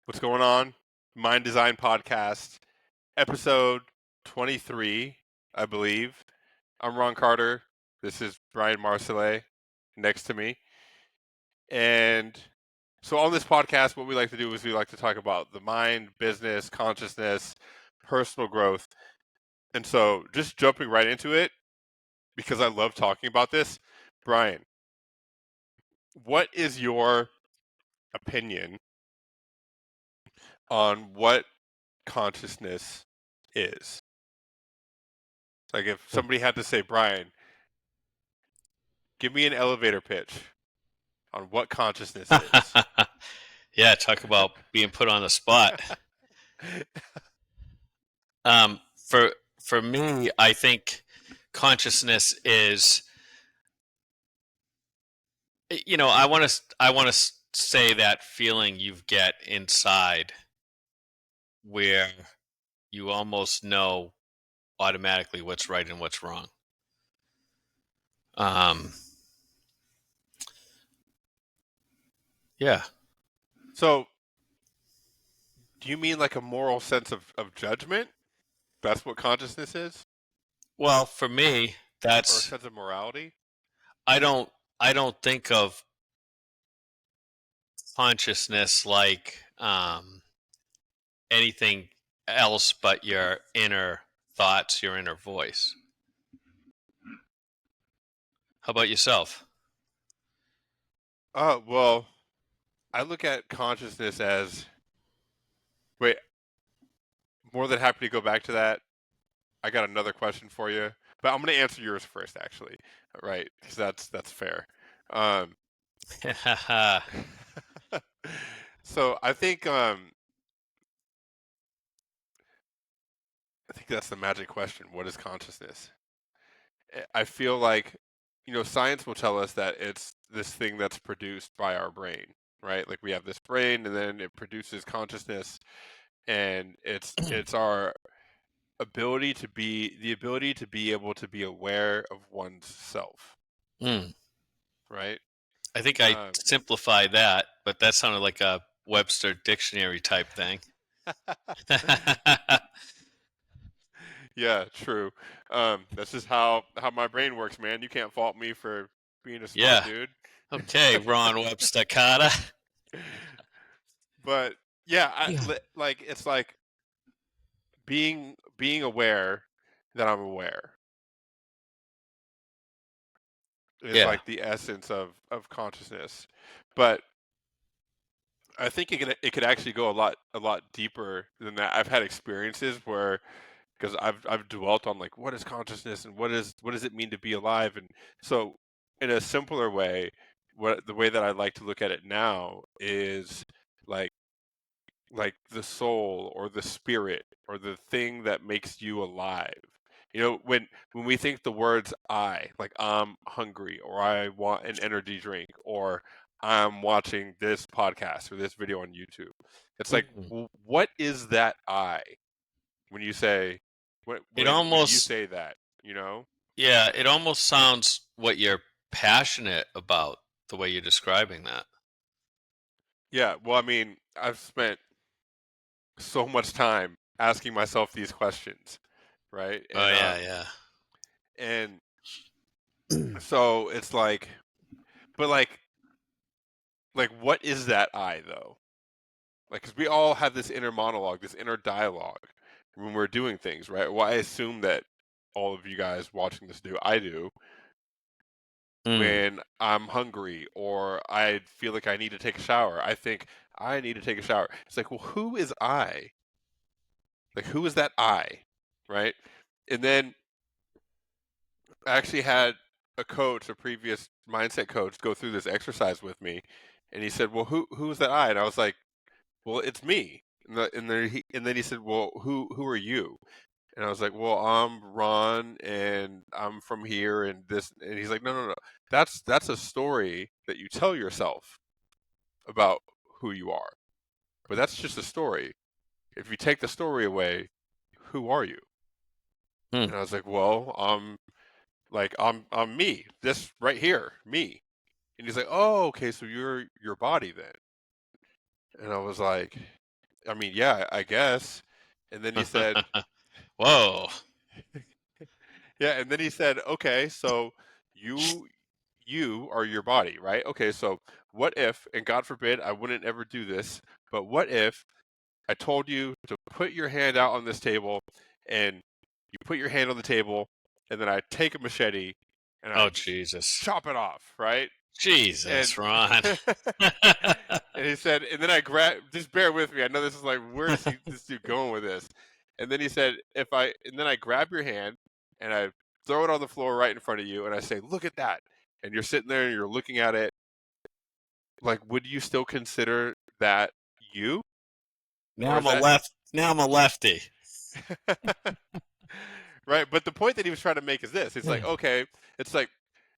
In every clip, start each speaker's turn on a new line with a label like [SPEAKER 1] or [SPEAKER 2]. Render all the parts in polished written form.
[SPEAKER 1] What's going on? Mind Design Podcast, episode 23, I believe. I'm Ron Carter. This is Brian Marsolais next to me. And so on this podcast, what we like to do is we like to talk about the mind, business, consciousness, personal growth. And so just jumping right into it, because I love talking about this, Brian, what is your opinion on what consciousness is? Like if somebody had to say, Brian, give me an elevator pitch on what consciousness is.
[SPEAKER 2] Yeah, talk about being put on the spot. For me, I think consciousness is, I want to say that feeling you get inside where you almost know automatically what's right and what's wrong. Yeah.
[SPEAKER 1] So, do you mean like a moral sense of judgment? That's what consciousness is?
[SPEAKER 2] Well, for me,
[SPEAKER 1] Or a
[SPEAKER 2] that's
[SPEAKER 1] sense of morality?
[SPEAKER 2] I don't think of consciousness like anything else but your inner thoughts, your inner voice. How about yourself?
[SPEAKER 1] Well, I look at consciousness as, wait, more than happy to go back to that. I got another question for you, but I'm going to answer yours first, actually, right? Because that's fair. So I think that's the magic question. What is consciousness? I feel like, science will tell us that it's this thing that's produced by our brain, right? Like we have this brain and then it produces consciousness, and it's our ability to be able to be aware of one's self,
[SPEAKER 2] Mm.
[SPEAKER 1] right?
[SPEAKER 2] I think I simplified that, but that sounded like a Webster dictionary type thing.
[SPEAKER 1] Yeah, true. That's just how my brain works, man. You can't fault me for being a smart
[SPEAKER 2] Yeah.
[SPEAKER 1] dude.
[SPEAKER 2] Okay, Ron Webster Carter.
[SPEAKER 1] But yeah,
[SPEAKER 2] Yeah.
[SPEAKER 1] like it's like being aware that I'm aware is
[SPEAKER 2] Yeah.
[SPEAKER 1] like the essence of consciousness. But I think it could actually go a lot deeper than that. I've had experiences where, because I've dwelt on like what is consciousness and what does it mean to be alive, and so in a simpler way, the way that I like to look at it now is like the soul or the spirit or the thing that makes you alive. When we think the words I, like I'm hungry or I want an energy drink or I'm watching this podcast or this video on YouTube, it's like,
[SPEAKER 2] Mm.
[SPEAKER 1] what is that I when you say
[SPEAKER 2] It
[SPEAKER 1] when you
[SPEAKER 2] almost,
[SPEAKER 1] say that, you know?
[SPEAKER 2] yeah, it almost sounds what you're passionate about, the way you're describing that.
[SPEAKER 1] Yeah, well, I mean, I've spent so much time asking myself these questions, right?
[SPEAKER 2] Oh, yeah, yeah.
[SPEAKER 1] And so it's like, but like what is that I though? Like, because we all have this inner monologue, this inner dialogue when we're doing things, right? Well, I assume that all of you guys watching this do. I do.
[SPEAKER 2] Mm.
[SPEAKER 1] When I'm hungry or I feel like I need to take a shower, I think I need to take a shower. It's like, well, who is I? Like, who is that I? Right? And then I actually had a previous mindset coach, go through this exercise with me, and he said, "Well, who's that I?" And I was like, "Well, it's me." And then he said, "Well, who are you?" And I was like, "Well, I'm Ron, and I'm from here, and this." And he's like, "No, no, no. That's a story that you tell yourself about who you are, but that's just a story. If you take the story away, who are you?"
[SPEAKER 2] Mm.
[SPEAKER 1] And I was like, "Well, I'm me. This right here, me." And he's like, "Oh, okay, so you're your body then." And I was like, I mean, yeah, I guess. And then he said,
[SPEAKER 2] Whoa.
[SPEAKER 1] yeah, and then he said, okay, so you you are your body, right? Okay, so what if, and God forbid I wouldn't ever do this, but what if I told you to put your hand out on this table and you put your hand on the table and then I take a machete and I
[SPEAKER 2] Oh,
[SPEAKER 1] just
[SPEAKER 2] Jesus.
[SPEAKER 1] chop it off, right? And
[SPEAKER 2] Jesus, Ron.
[SPEAKER 1] and he said, and then I grab. Just bear with me. I know this is like, where is this dude going with this? And then he said, and then I grab your hand and I throw it on the floor right in front of you, and I say, look at that. And you're sitting there and you're looking at it. Like, would you still consider that you, or is that
[SPEAKER 2] Now I'm a lefty.
[SPEAKER 1] right? But the point that he was trying to make is this: it's like, okay, it's like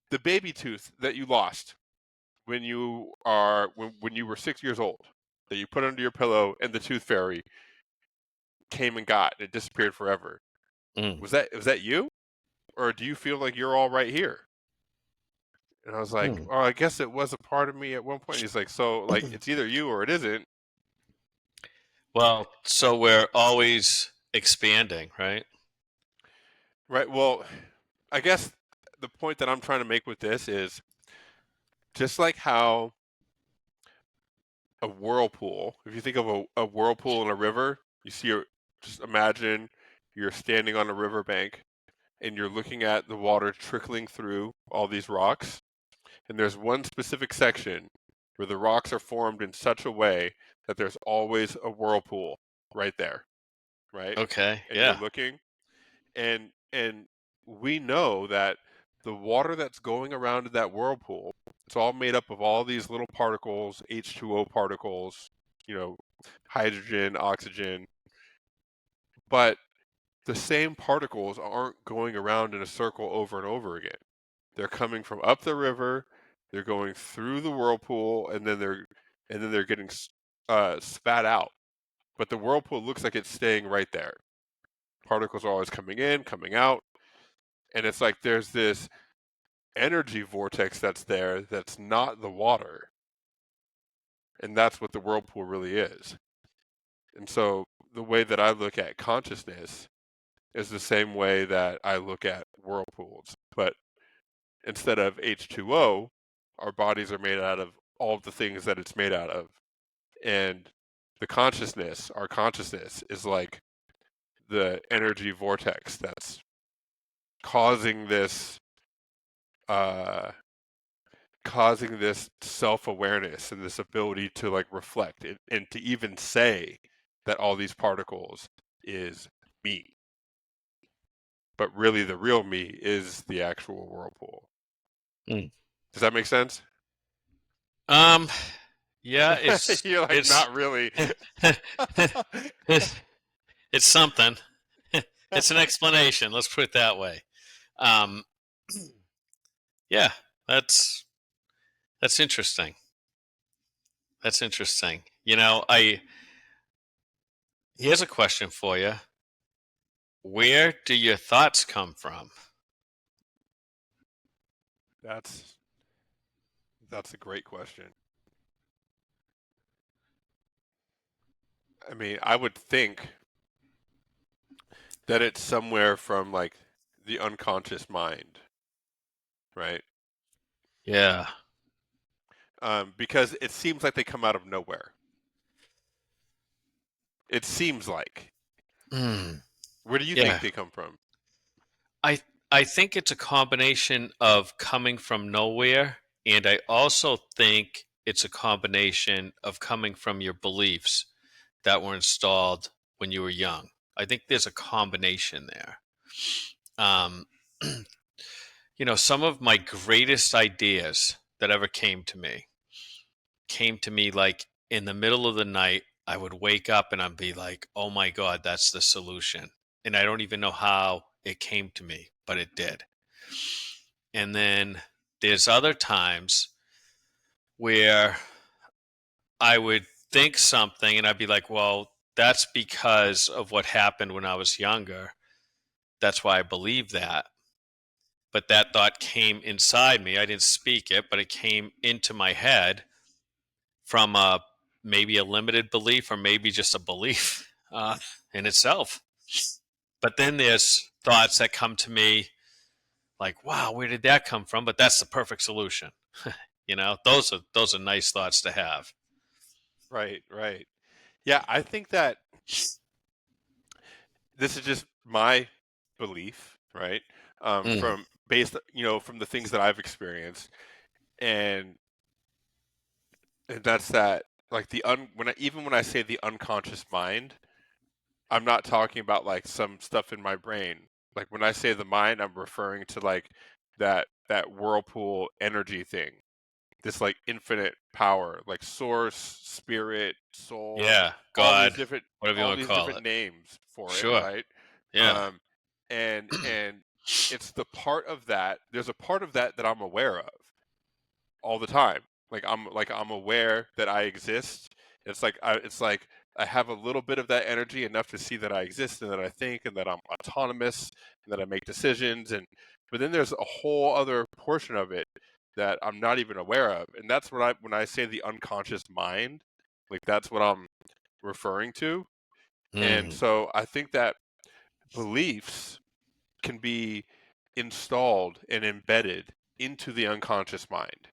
[SPEAKER 1] the baby tooth that you lost when you were 6 years old that you put under your pillow and the tooth fairy came and got and it disappeared forever.
[SPEAKER 2] Mm,
[SPEAKER 1] Was that you? Or do you feel like you're all right here? And I was like,
[SPEAKER 2] mm.
[SPEAKER 1] oh, I guess it was a part of me at one point. He's like, so like it's either you or it isn't.
[SPEAKER 2] Well, so we're always expanding, right?
[SPEAKER 1] Right. Well, I guess the point that I'm trying to make with this is just like how a whirlpool, if you think of a whirlpool in a river, just imagine you're standing on a riverbank and you're looking at the water trickling through all these rocks. And there's one specific section where the rocks are formed in such a way that there's always a whirlpool right there, right?
[SPEAKER 2] Okay,
[SPEAKER 1] And you're
[SPEAKER 2] yeah.
[SPEAKER 1] looking, and we know that the water that's going around in that whirlpool, it's all made up of all these little particles, H2O particles, you know, hydrogen, oxygen, but the same particles aren't going around in a circle over and over again. They're coming from up the river, they're going through the whirlpool, and then they're getting spat out. But the whirlpool looks like it's staying right there. Particles are always coming in, coming out, and it's like there's this energy vortex that's there that's not the water, and that's what the whirlpool really is. And so the way that I look at consciousness is the same way that I look at whirlpools, but instead of H2O, our bodies are made out of all of the things that it's made out of. And our consciousness is like the energy vortex that's causing this uh causing this self-awareness and this ability to like reflect and to even say that all these particles is me. But really the real me is the actual whirlpool.
[SPEAKER 2] Mm.
[SPEAKER 1] Does that make sense?
[SPEAKER 2] Um, yeah,
[SPEAKER 1] You're like,
[SPEAKER 2] it's
[SPEAKER 1] not really.
[SPEAKER 2] it's something. It's an explanation. Let's put it that way. Um, yeah, that's that's interesting. That's interesting. I here's a question for you. Where do your thoughts come from?
[SPEAKER 1] That's that's a great question. I mean, I would think that it's somewhere from like the unconscious mind, right?
[SPEAKER 2] Yeah.
[SPEAKER 1] Because it seems like they come out of nowhere. It seems like.
[SPEAKER 2] Mm.
[SPEAKER 1] Where do you think
[SPEAKER 2] Yeah.
[SPEAKER 1] they come from?
[SPEAKER 2] I I think it's a combination of coming from nowhere, and I also think it's a combination of coming from your beliefs that were installed when you were young. I think there's a combination there. Um, some of my greatest ideas that ever came to me like in the middle of the night. I would wake up and I'd be like, oh my God, that's the solution. And I don't even know how it came to me, but it did. And then there's other times where I would think something and I'd be like, well, that's because of what happened when I was younger. That's why I believe that. But that thought came inside me. I didn't speak it, but it came into my head from a maybe a limited belief or maybe just a belief in itself. But then there's thoughts that come to me like, wow, where did that come from? But that's the perfect solution. Those are nice thoughts to have.
[SPEAKER 1] Right, right. Yeah, I think that this is just my belief, right?
[SPEAKER 2] Mm,
[SPEAKER 1] From based, from the things that I've experienced, and that's that, like even when I say the unconscious mind, I'm not talking about like some stuff in my brain. Like when I say the mind, I'm referring to like that whirlpool energy thing, this like infinite power, like source, spirit, soul,
[SPEAKER 2] yeah,
[SPEAKER 1] all these
[SPEAKER 2] God,
[SPEAKER 1] different
[SPEAKER 2] whatever you
[SPEAKER 1] all
[SPEAKER 2] want to
[SPEAKER 1] these
[SPEAKER 2] call
[SPEAKER 1] different
[SPEAKER 2] it.
[SPEAKER 1] names for it,
[SPEAKER 2] Sure.
[SPEAKER 1] right?
[SPEAKER 2] Yeah.
[SPEAKER 1] Um, and it's the part of that. There's a part of that that I'm aware of all the time. I'm aware that I exist. It's like I have a little bit of that energy, enough to see that I exist and that I think and that I'm autonomous and that I make decisions. And but then there's a whole other portion of it that I'm not even aware of, and that's when I say the unconscious mind, like that's what I'm referring to. And
[SPEAKER 2] Mm,
[SPEAKER 1] so I think that beliefs can be installed and embedded into the unconscious mind,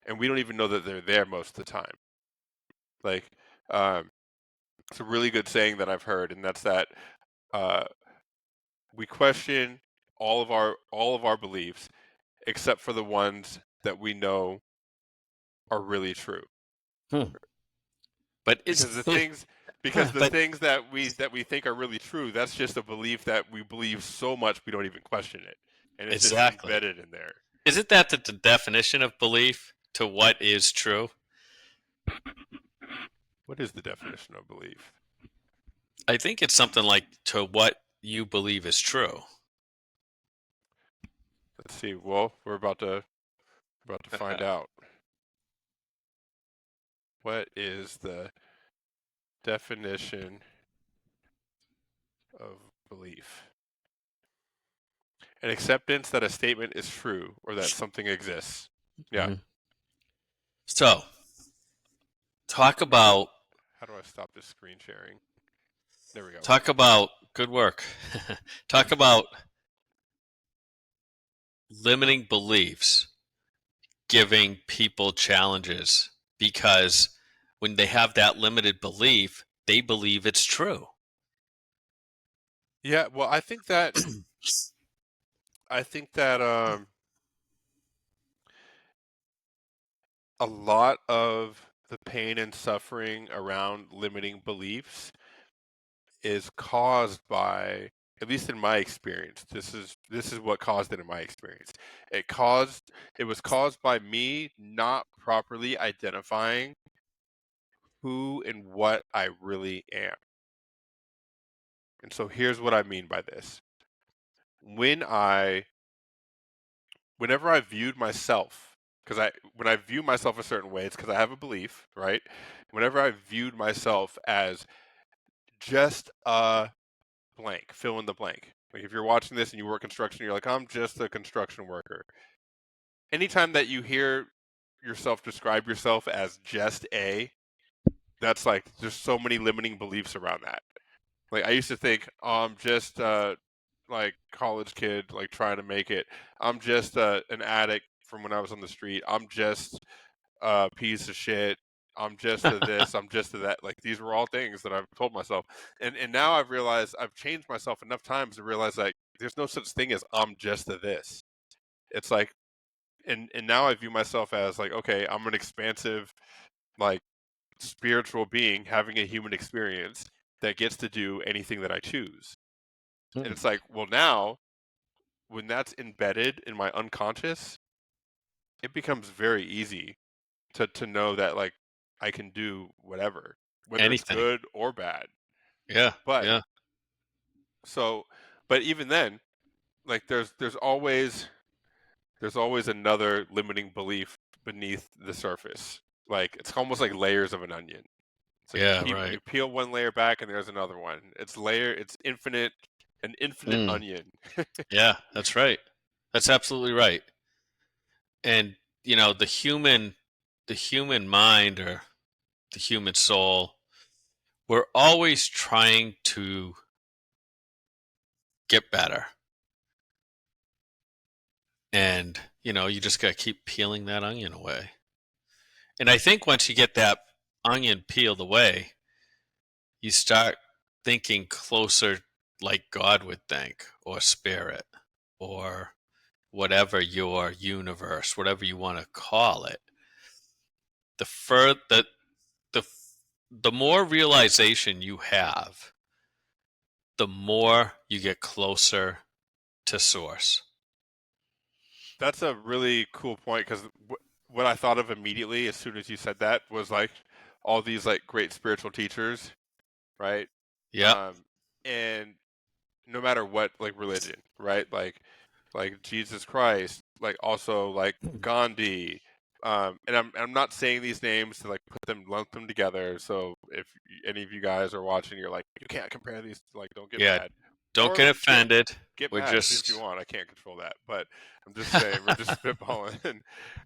[SPEAKER 1] and we don't even know that they're there most of the time. Like, um, it's a really good saying that I've heard, and that's that uh, we question all of our beliefs except for the ones that we know are really true.
[SPEAKER 2] hmm. But
[SPEAKER 1] Because
[SPEAKER 2] is
[SPEAKER 1] the things because the
[SPEAKER 2] but
[SPEAKER 1] things that we think are really true, that's just a belief that we believe so much we don't even question it, and it's just
[SPEAKER 2] exactly.
[SPEAKER 1] embedded in there.
[SPEAKER 2] Isn't that the definition of belief to what is true?
[SPEAKER 1] What is the definition of belief?
[SPEAKER 2] I think it's something like to what you believe is true.
[SPEAKER 1] Let's see. Well, we're about to find out. What is the definition of belief? An acceptance that a statement is true or that something exists. Yeah.
[SPEAKER 2] Mhm. So, talk
[SPEAKER 1] Let me get.
[SPEAKER 2] about
[SPEAKER 1] How do I stop this screen sharing? There we go.
[SPEAKER 2] talk about good work. Talk about limiting beliefs, giving people challenges because when they have that limited belief, they believe it's true.
[SPEAKER 1] Yeah. Well, I think that a lot of the pain and suffering around limiting beliefs is caused by, at least in my experience, this is what caused it in my experience. It was caused by me not properly identifying who and what I really am. And so here's what I mean by this. When I Whenever I viewed myself, because when I view myself a certain way, it's because I have a belief, right? Whenever I viewed myself as just a blank, fill in the blank. Like if you're watching this and you work construction, you're like, I'm just a construction worker. Anytime that you hear yourself describe yourself as just a, that's like there's so many limiting beliefs around that. Like I used to think, oh, I'm just like college kid, like trying to make it. I'm just an addict from when I was on the street. I'm just a piece of shit. I'm just a this. I'm just a that. Like these were all things that I've told myself, and now I've realized I've changed myself enough times to realize like there's no such thing as I'm just a this. It's like, and now I view myself as like, okay, I'm an expansive, like spiritual being having a human experience that gets to do anything that I choose. And
[SPEAKER 2] Hmm.
[SPEAKER 1] it's like, well, now when that's embedded in my unconscious, it becomes very easy to know that like I can do whatever, whether it's
[SPEAKER 2] Anything.
[SPEAKER 1] good or bad.
[SPEAKER 2] Yeah.
[SPEAKER 1] But
[SPEAKER 2] Yeah.
[SPEAKER 1] so, but even then, like there's always another limiting belief beneath the surface. Like it's almost like layers of an onion. It's like
[SPEAKER 2] Yeah. Right.
[SPEAKER 1] you peel one layer back and there's another one. It's infinite, an infinite
[SPEAKER 2] Mm,
[SPEAKER 1] onion.
[SPEAKER 2] yeah. That's right. That's absolutely right. And the human mind or the human soul, we're always trying to get better. And, you just got to keep peeling that onion away. And I think once you get that onion peeled away, you start thinking closer like God would think, or spirit, or whatever your universe, whatever you want to call it. The fur the the more realization you have, the more you get closer to source.
[SPEAKER 1] That's a really cool point because what I thought of immediately as soon as you said that was like all these like great spiritual teachers, right?
[SPEAKER 2] Yep.
[SPEAKER 1] Um, and no matter what like religion, right? Like Jesus Christ, like also like Gandhi. And I'm not saying these names to like lump them together. So if any of you guys are watching, you're like, you can't compare these. Like, don't get
[SPEAKER 2] Yeah.
[SPEAKER 1] mad,
[SPEAKER 2] Don't
[SPEAKER 1] or
[SPEAKER 2] get offended.
[SPEAKER 1] get
[SPEAKER 2] We're
[SPEAKER 1] mad if you
[SPEAKER 2] just
[SPEAKER 1] want. I can't control that, but I'm just saying we're just spitballing.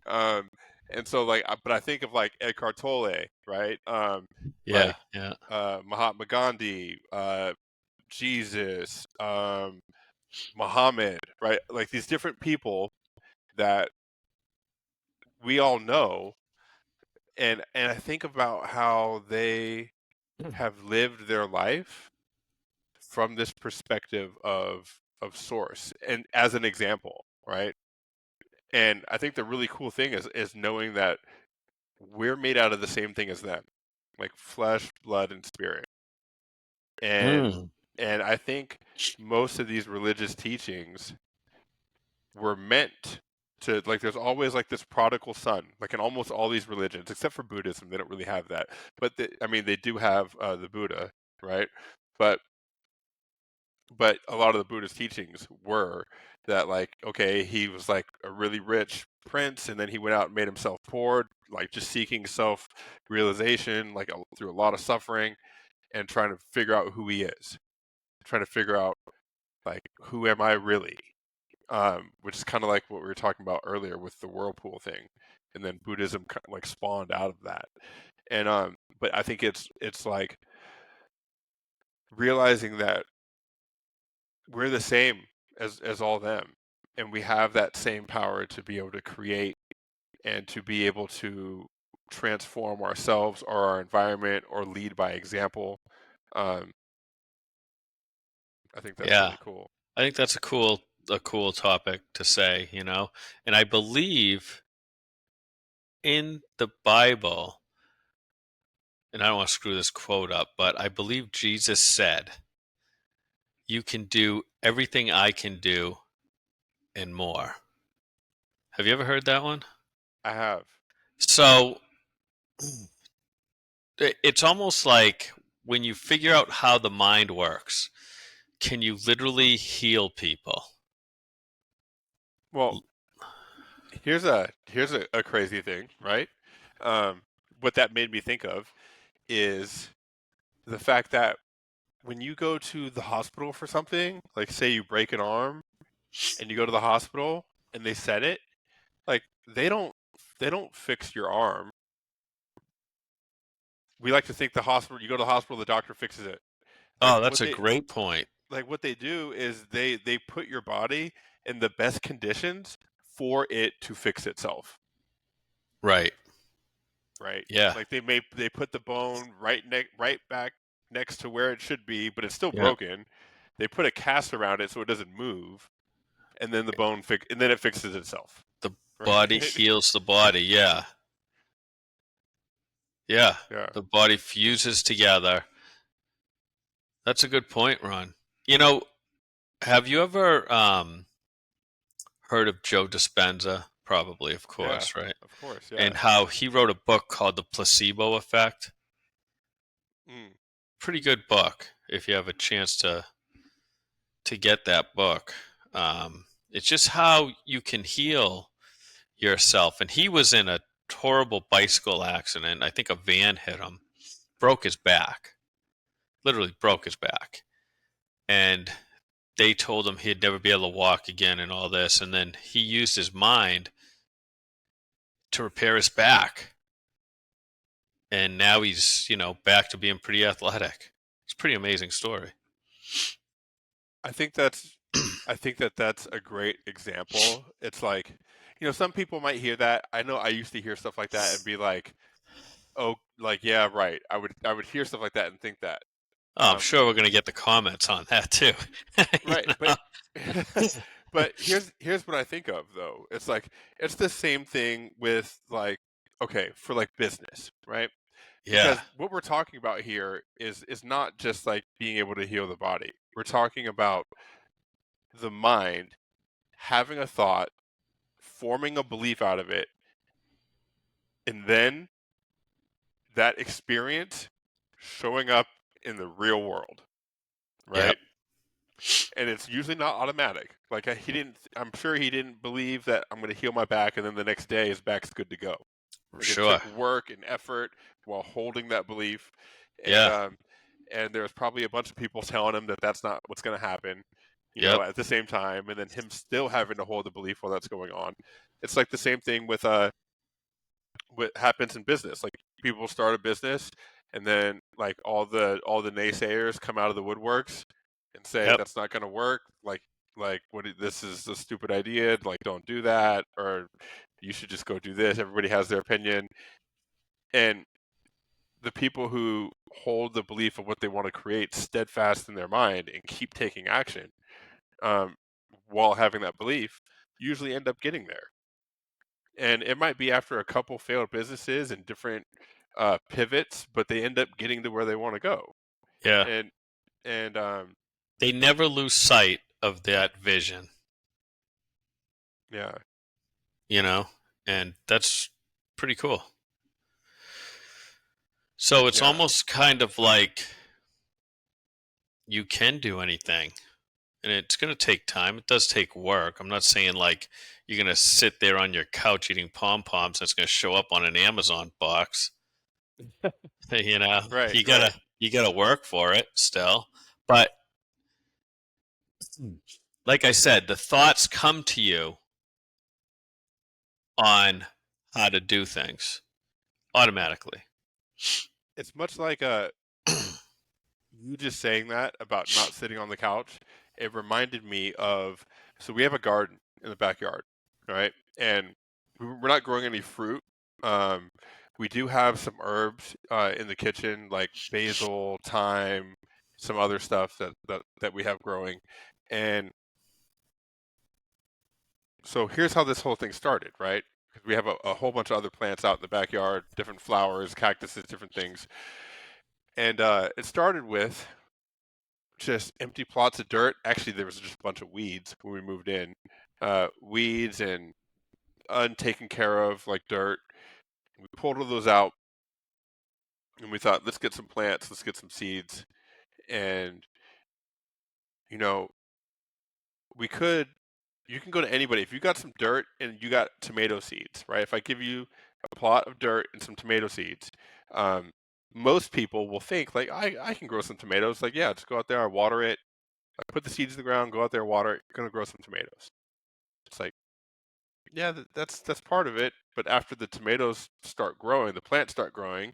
[SPEAKER 1] um, and so like, but I think of like Eckhart Tolle, right?
[SPEAKER 2] yeah,
[SPEAKER 1] Like
[SPEAKER 2] yeah.
[SPEAKER 1] Mahatma Gandhi, Jesus, Muhammad, right? Like these different people that we all know, and I think about how they have lived their life from this perspective of source, and as an example, right? And I think the really cool thing is knowing that we're made out of the same thing as them, like flesh, blood, and spirit. And
[SPEAKER 2] Mm.
[SPEAKER 1] and I think most of these religious teachings were meant to like there's always like this prodigal son like in almost all these religions except for Buddhism. They don't really have that, but I mean they do have the Buddha, right? but but a lot of the Buddhist teachings were that like okay, he was like a really rich prince and then he went out and made himself poor, like just seeking self realization, like through a lot of suffering and trying to figure out who he is, trying to figure out like who am I really, which is kind of like what we were talking about earlier with the whirlpool thing, and then Buddhism like spawned out of that. And but I think it's like realizing that we're the same as all them, and we have that same power to be able to create and to be able to transform ourselves or our environment or lead by example. Um, I think that's
[SPEAKER 2] Yeah.
[SPEAKER 1] really cool.
[SPEAKER 2] I think that's a cool topic to say, And I believe in the Bible, and I don't want to screw this quote up, but I believe Jesus said, "You can do everything I can do and more." Have you ever heard that one?
[SPEAKER 1] I have.
[SPEAKER 2] So it's almost like when you figure out how the mind works, can you literally heal people?
[SPEAKER 1] Well, here's a crazy thing, right? Um, what that made me think of is the fact that when you go to the hospital for something, like say you break an arm and you go to the hospital and they set it, like they don't fix your arm. We like to think the hospital, you go to the hospital, the doctor fixes it. Like
[SPEAKER 2] Oh, that's
[SPEAKER 1] what
[SPEAKER 2] a
[SPEAKER 1] they
[SPEAKER 2] great point.
[SPEAKER 1] what they do is they put your body in the best conditions for it to fix itself.
[SPEAKER 2] Right.
[SPEAKER 1] Right?
[SPEAKER 2] Yeah.
[SPEAKER 1] Like they put the bone right back next to where it should be, but it's still
[SPEAKER 2] Yeah.
[SPEAKER 1] broken. They put a cast around it so it doesn't move, and then and then it fixes itself.
[SPEAKER 2] The body
[SPEAKER 1] Right?
[SPEAKER 2] heals the body. Yeah. Yeah.
[SPEAKER 1] Yeah.
[SPEAKER 2] The body fuses together. That's a good point, Ron. You know, have you ever heard of Joe Dispenza? Probably, of
[SPEAKER 1] Yeah.
[SPEAKER 2] course, right?
[SPEAKER 1] Of course. Yeah.
[SPEAKER 2] And how he wrote a book called The Placebo Effect.
[SPEAKER 1] Mm.
[SPEAKER 2] Pretty good book if you have a chance to get that book. It's just how you can heal yourself. And he was in a horrible bicycle accident. I think a van hit him, broke his back, literally broke his back. And they told him he'd never be able to walk again and all this. And then he used his mind to repair his back. and now he's back to being pretty athletic. It's a pretty amazing story.
[SPEAKER 1] I think that's I think that that's a great example. It's like, some people might hear that. I know I used to hear stuff like that and be like, "Oh, like yeah, right." I would hear stuff like that and think that.
[SPEAKER 2] Oh, I'm sure
[SPEAKER 1] But
[SPEAKER 2] we're gonna get the comments on that too. you
[SPEAKER 1] right,
[SPEAKER 2] know?
[SPEAKER 1] but here's what I think of though. It's like it's the same thing with like okay, for like business, right?
[SPEAKER 2] Yeah.
[SPEAKER 1] Because what we're talking about here is not just like being able to heal the body. We're talking about the mind having a thought, forming a belief out of it, and then that experience showing up in the real world,
[SPEAKER 2] Yep.
[SPEAKER 1] right? And it's usually not automatic. Like he didn't. I'm sure he didn't believe that I'm going to heal my back, and then the next day his back's good to go. Like it
[SPEAKER 2] Sure.
[SPEAKER 1] took work and effort while holding that belief, and
[SPEAKER 2] Yeah.
[SPEAKER 1] um, and there was probably a bunch of people telling him that that's not what's going to happen.
[SPEAKER 2] Yep.
[SPEAKER 1] At the same time, and then him still having to hold the belief while that's going on. It's like the same thing with what happens in business. Like people start a business, and then like all the naysayers come out of the woodworks and say
[SPEAKER 2] Yep.
[SPEAKER 1] that's not going to work. Like this is a stupid idea. Like don't do that, or you should just go do this. Everybody has their opinion, and the people who hold the belief of what they want to create steadfast in their mind and keep taking action um, while having that belief usually end up getting there. And it might be after a couple failed businesses and different pivots, but they end up getting to where they want to go.
[SPEAKER 2] Yeah.
[SPEAKER 1] And and
[SPEAKER 2] They never lose sight of that vision,
[SPEAKER 1] yeah,
[SPEAKER 2] you know, and that's pretty cool. So it's
[SPEAKER 1] yeah,
[SPEAKER 2] almost kind of like you can do anything, and it's going to take time. It does take work. I'm not saying like you're going to sit there on your couch eating pom poms and it's going to show up on an Amazon box.
[SPEAKER 1] right,
[SPEAKER 2] You
[SPEAKER 1] right.
[SPEAKER 2] gotta work for it still. But like I said, the thoughts come to you on how to do things automatically.
[SPEAKER 1] It's much like you just saying that about not sitting on the couch. It reminded me of so we have a garden in the backyard, right? And we're not growing any fruit. Um, we do have some herbs in the kitchen, like basil, thyme, some other stuff that we have growing. And so here's how this whole thing started, right? Because we have a whole bunch of other plants out in the backyard, different flowers, cactuses, different things. And it started with just empty plots of dirt. Actually, there was just a bunch of weeds when we moved in. Weeds and untaken care of, like dirt. We pulled all those out and we thought, let's get some plants, let's get some seeds. And, you know, we could you can go to anybody if you got some dirt and you got tomato seeds, right? If I give you a plot of dirt and some tomato seeds, um, most people will think like I can grow some tomatoes. Like yeah, just go out there, I water it, I put the seeds in the ground, go out there, water it. You're gonna grow some tomatoes. It's like yeah, that's part of it. But after the tomatoes start growing, the plants start growing,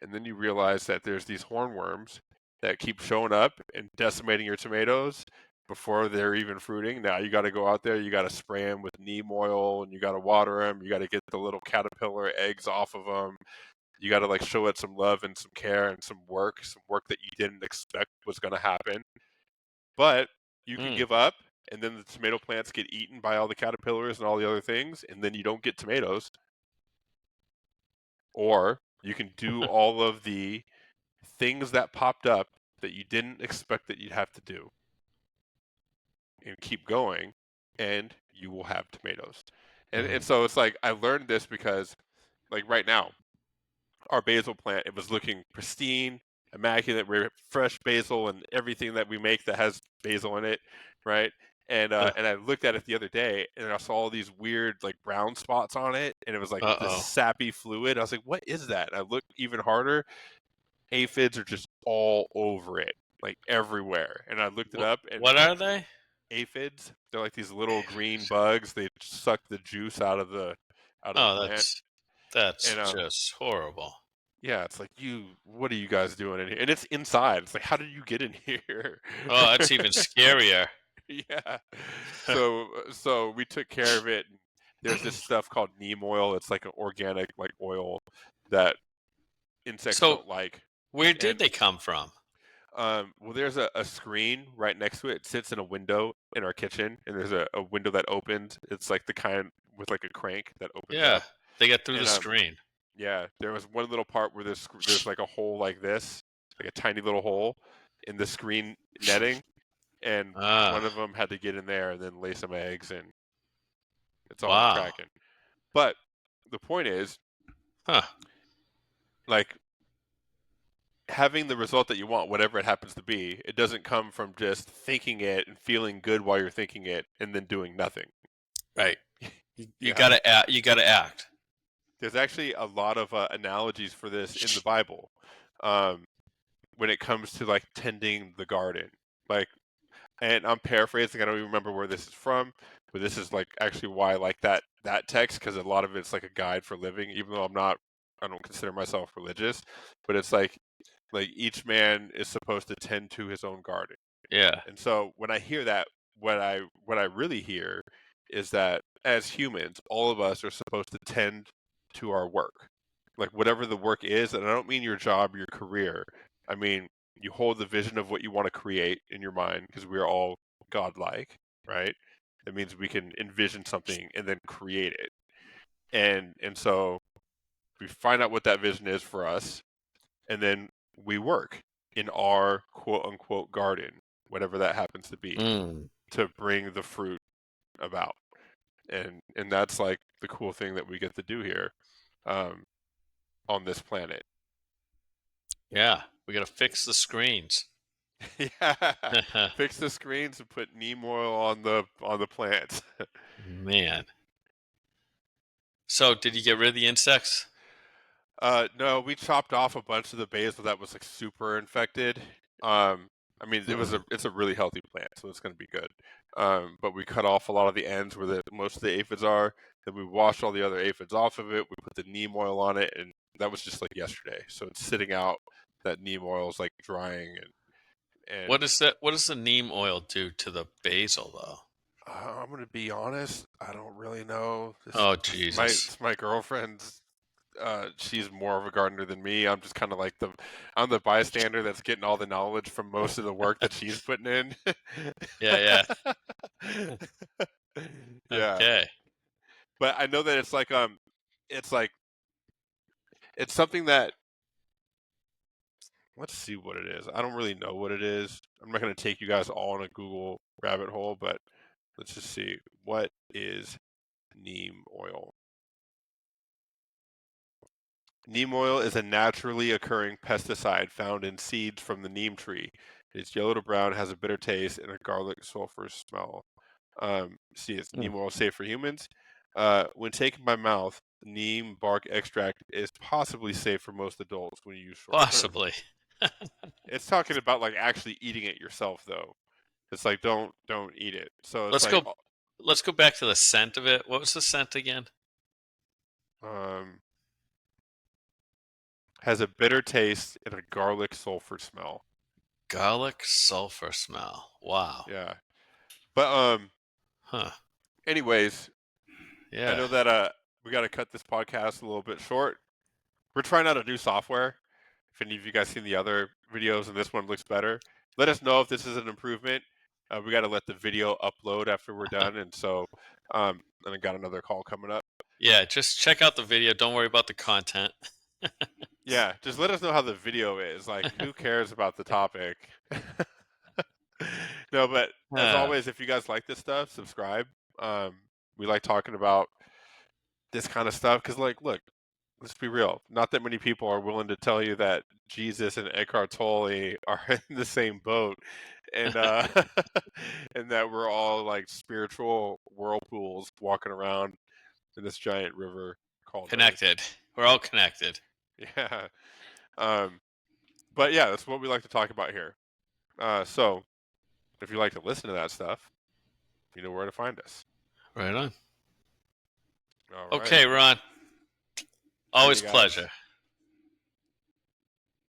[SPEAKER 1] and then you realize that there's these hornworms that keep showing up and decimating your tomatoes before they're even fruiting. Now you got to go out there, you got to spray them with neem oil, and you got to water them. You got to get the little caterpillar eggs off of them. You got to like show it some love and some care and some work that you didn't expect was going to happen. But you can
[SPEAKER 2] Mm.
[SPEAKER 1] give up, and then the tomato plants get eaten by all the caterpillars and all the other things, and then you don't get tomatoes. Or you can do all of the things that popped up that you didn't expect that you'd have to do and keep going, and you will have tomatoes. And
[SPEAKER 2] Mm.
[SPEAKER 1] so it's like I learned this because like right now our basil plant, it was looking pristine, immaculate, fresh basil and everything that we make that has basil in it, right? And I looked at it the other day and I saw all these weird like brown spots on it, and it was like this
[SPEAKER 2] Uh-oh.
[SPEAKER 1] sappy fluid. I was like, "What is that?" And I looked even harder. Aphids are just all over it, like everywhere. And I looked it up, and
[SPEAKER 2] What are they?
[SPEAKER 1] aphids, they're like these little green bugs. They suck the juice out of the
[SPEAKER 2] Oh,
[SPEAKER 1] plant.
[SPEAKER 2] that's
[SPEAKER 1] And
[SPEAKER 2] just horrible.
[SPEAKER 1] Yeah, it's like, what are you guys doing in here? And it's inside. It's like, how did you get in here?
[SPEAKER 2] Oh, that's even scarier.
[SPEAKER 1] Yeah. So we took care of it. There's this stuff called neem oil. It's like an organic like oil that insects
[SPEAKER 2] So,
[SPEAKER 1] don't like.
[SPEAKER 2] where did
[SPEAKER 1] And
[SPEAKER 2] they come from?
[SPEAKER 1] well, there's a screen right next to it. It sits in a window in our kitchen, and there's a window that opens. It's like the kind with like a crank that opens
[SPEAKER 2] Yeah,
[SPEAKER 1] up.
[SPEAKER 2] they got through the
[SPEAKER 1] And
[SPEAKER 2] screen.
[SPEAKER 1] yeah, there was one little part where there's like a hole like this, like a tiny little hole in the screen netting, and one
[SPEAKER 2] Ah,
[SPEAKER 1] of them had to get in there and then lay some eggs, and it's all
[SPEAKER 2] wow.
[SPEAKER 1] tracking. But the point is,
[SPEAKER 2] Huh.
[SPEAKER 1] like having the result that you want, whatever it happens to be, it doesn't come from just thinking it and feeling good while you're thinking it and then doing nothing.
[SPEAKER 2] Right. You
[SPEAKER 1] Yeah.
[SPEAKER 2] gotta act. You gotta act.
[SPEAKER 1] There's actually a lot of analogies for this in the Bible um, when it comes to like tending the garden. Like, and I'm paraphrasing. I don't even remember where this is from, but this is like actually why I like that text because a lot of it's like a guide for living. Even though I don't consider myself religious, but it's like each man is supposed to tend to his own garden.
[SPEAKER 2] Yeah.
[SPEAKER 1] And so when I hear that, what I really hear is that as humans, all of us are supposed to tend to our work. Like whatever the work is, and I don't mean your job, your career. I mean you hold the vision of what you want to create in your mind because we're all godlike, right? That means we can envision something and then create it. And so we find out what that vision is for us, and then we work in our quote unquote garden, whatever that happens to be,
[SPEAKER 2] Mm.
[SPEAKER 1] to bring the fruit about. And that's like the cool thing that we get to do here um, on this planet.
[SPEAKER 2] Yeah. We gotta fix the screens.
[SPEAKER 1] Yeah, fix the screens and put neem oil on the plants.
[SPEAKER 2] Man. So, did you get rid of the insects?
[SPEAKER 1] No, we chopped off a bunch of the basil that was like super infected. Um, I mean,
[SPEAKER 2] Hmm.
[SPEAKER 1] it's a really healthy plant, so it's going to be good. But we cut off a lot of the ends where most of the aphids are. Then we washed all the other aphids off of it. We put the neem oil on it, and that was just like yesterday. So it's sitting out. That neem oil is like drying, and
[SPEAKER 2] What is that? What does the neem oil do to the basil, though?
[SPEAKER 1] I'm gonna be honest. I don't really know.
[SPEAKER 2] Oh,
[SPEAKER 1] This
[SPEAKER 2] Jesus.
[SPEAKER 1] it's my girlfriend's she's more of a gardener than me. I'm just kind of like I'm the bystander that's getting all the knowledge from most of the work that she's putting in.
[SPEAKER 2] Yeah, yeah.
[SPEAKER 1] Yeah,
[SPEAKER 2] Okay.
[SPEAKER 1] but I know that it's like it's something that let's see what it is. I don't really know what it is. I'm not going to take you guys all in a Google rabbit hole, but let's just see what is neem oil. Neem oil is a naturally occurring pesticide found in seeds from the neem tree. It's yellow to brown, has a bitter taste, and a garlic sulfur smell. See, it's
[SPEAKER 2] Hmm.
[SPEAKER 1] neem oil safe for humans. When taken by mouth, neem bark extract is possibly safe for most adults when used short term.
[SPEAKER 2] Possibly.
[SPEAKER 1] It's talking about like actually eating it yourself, though. It's like don't eat it. So it's
[SPEAKER 2] Let's
[SPEAKER 1] like
[SPEAKER 2] go. Let's go back to the scent of it. What was the scent again?
[SPEAKER 1] um, has a bitter taste and a garlic sulfur smell.
[SPEAKER 2] Garlic sulfur smell. Wow.
[SPEAKER 1] Yeah, but
[SPEAKER 2] Huh.
[SPEAKER 1] anyways, I
[SPEAKER 2] Yeah.
[SPEAKER 1] know that we got to cut this podcast a little bit short. We're trying out a new software. If any of you guys seen the other videos and this one looks better, let us know if this is an improvement. We got to let the video upload after we're done, and so and I got another call coming up.
[SPEAKER 2] Yeah. Just check out the video. Don't worry about the content.
[SPEAKER 1] Yeah, just let us know how the video is. Like, who cares about the topic? No, but as
[SPEAKER 2] Huh.
[SPEAKER 1] always, if you guys like this stuff, subscribe. Um, we like talking about this kind of stuff because, like, look, let's be real. Not that many people are willing to tell you that Jesus and Eckhart Tolle are in the same boat, and and that we're all like spiritual whirlpools walking around in this giant river called Earth.
[SPEAKER 2] Connected. We're all connected.
[SPEAKER 1] Yeah. Um, but yeah, that's what we like to talk about here. So if you like to listen to that stuff, you know where to find us.
[SPEAKER 2] Right on.
[SPEAKER 1] All right.
[SPEAKER 2] Okay, Ron.
[SPEAKER 1] See you
[SPEAKER 2] Always
[SPEAKER 1] guys.
[SPEAKER 2] pleasure.